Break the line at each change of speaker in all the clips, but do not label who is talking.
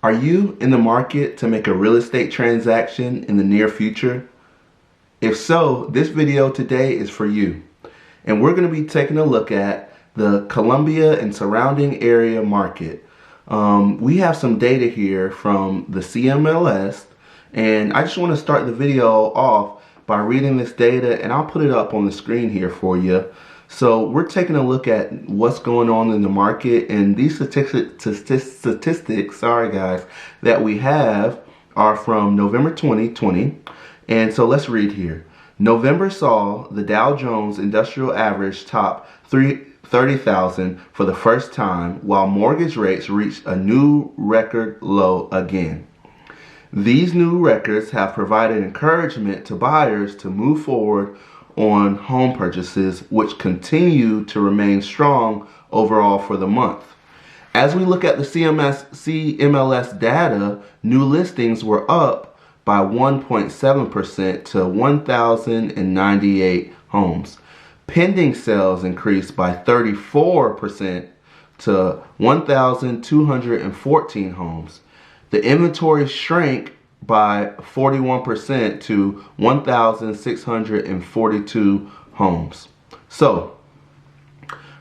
Are you in the market to make a real estate transaction in the near future? If so, this video today is for you. And we're going to be taking a look at the Columbia and surrounding area market. We have some data here from the CMLS, and I just want to start the video off by reading this data, and I'll put it up on the screen here for you. So we're taking a look at what's going on in the market, and these statistics, sorry guys, that we have are from November 2020. And so let's read here. November saw the Dow Jones Industrial Average top 30,000 for the first time, while mortgage rates reached a new record low again. These new records have provided encouragement to buyers to move forward on home purchases, which continue to remain strong overall for the month. As we look at the CMLS data, new listings were up by 1.7% to 1,098 homes. Pending sales increased by 34% to 1,214 homes. The inventory shrank by 41% to 1,642 homes. So,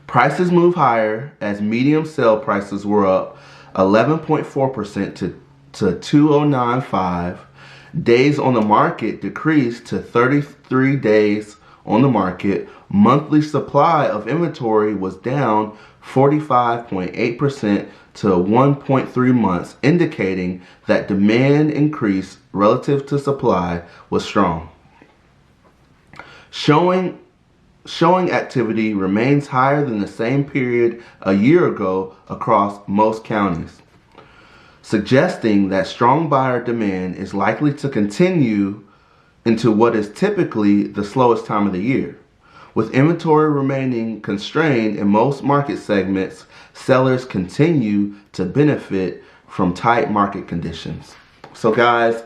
prices move higher as medium sale prices were up 11.4% to 2,095. Days on the market decreased to 33 days on the market. Monthly supply of inventory was down 45.8% to 1.3 months, indicating that demand increase relative to supply was strong. Showing activity remains higher than the same period a year ago across most counties, suggesting that strong buyer demand is likely to continue into what is typically the slowest time of the year. With inventory remaining constrained in most market segments, sellers continue to benefit from tight market conditions. So guys,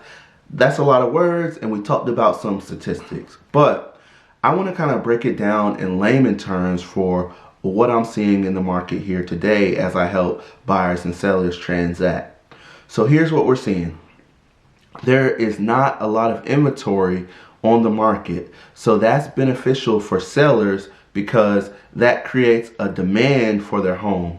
that's a lot of words, and we talked about some statistics, but I want to kind of break it down in layman terms for what I'm seeing in the market here today as I help buyers and sellers transact. So here's what we're seeing. There is not a lot of inventory on the market, so that's beneficial for sellers because that creates a demand for their home.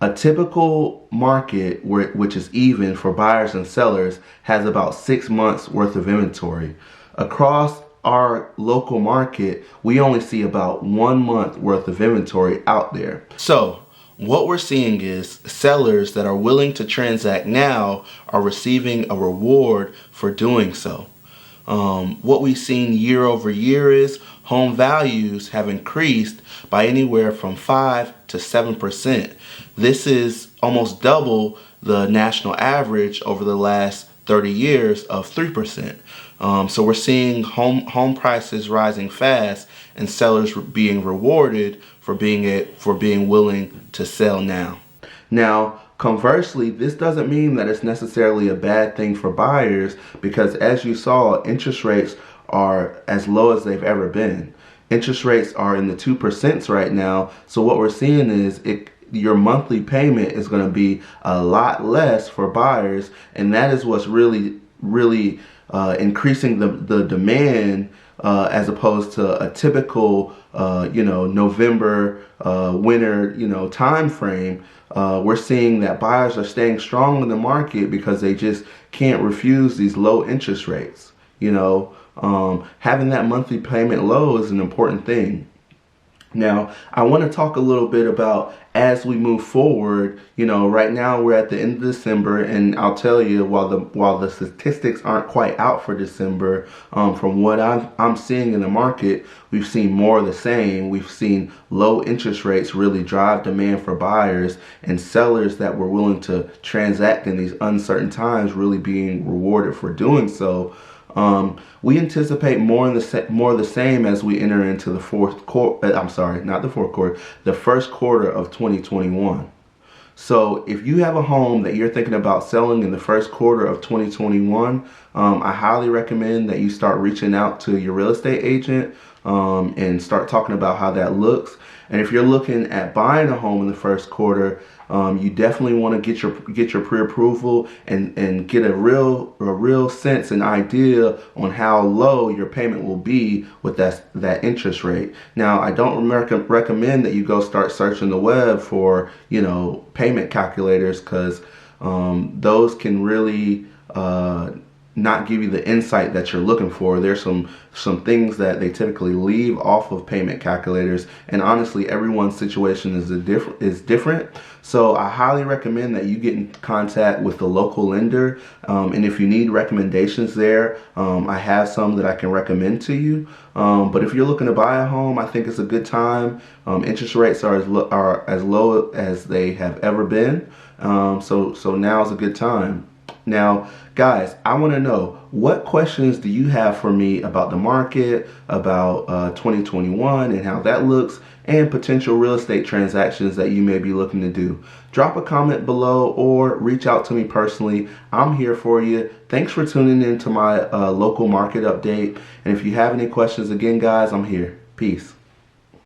A typical market, which is even for buyers and sellers, has about 6 months worth of inventory. Across our local market, we only see about 1 month worth of inventory out there. So what we're seeing is sellers that are willing to transact now are receiving a reward for doing so. What we've seen year over year is home values have increased by anywhere from 5 to 7%. This is almost double the national average over the last 30 years of 3%. So we're seeing home prices rising fast and sellers being rewarded for being willing to sell now. Now, conversely, this doesn't mean that it's necessarily a bad thing for buyers, because as you saw, interest rates are as low as they've ever been. Interest rates are in the 2% right now. So what we're seeing is your monthly payment is going to be a lot less for buyers, and that is what's really increasing the demand as opposed to a typical November winter time frame. We're seeing that buyers are staying strong in the market because they just can't refuse these low interest rates. Having that monthly payment low is an important thing. Now, I want to talk a little bit about as we move forward. Right now we're at the end of December, and I'll tell you, while the statistics aren't quite out for December, from what I'm seeing in the market, we've seen more of the same. We've seen low interest rates really drive demand for buyers, and sellers that were willing to transact in these uncertain times really being rewarded for doing so. We anticipate more of the same as we enter into the first quarter of 2021. So if you have a home that you're thinking about selling in the first quarter of 2021, I highly recommend that you start reaching out to your real estate agent and start talking about how that looks. And if you're looking at buying a home in the first quarter, You definitely want to get your pre-approval and get a real sense and idea on how low your payment will be with that interest rate. Now, I don't recommend that you go start searching the web for, you know, payment calculators, because those can really not give you the insight that you're looking for. There's some things that they typically leave off of payment calculators, and honestly, everyone's situation is different. So I highly recommend that you get in contact with the local lender, and if you need recommendations there, I have some that I can recommend to you. But if you're looking to buy a home, I think it's a good time. Interest rates are as low as they have ever been, so now is a good time. Now, guys, I want to know, what questions do you have for me about the market, about 2021 and how that looks, and potential real estate transactions that you may be looking to do? Drop a comment below or reach out to me personally. I'm here for you. Thanks for tuning in to my local market update. And if you have any questions, again, guys, I'm here. Peace.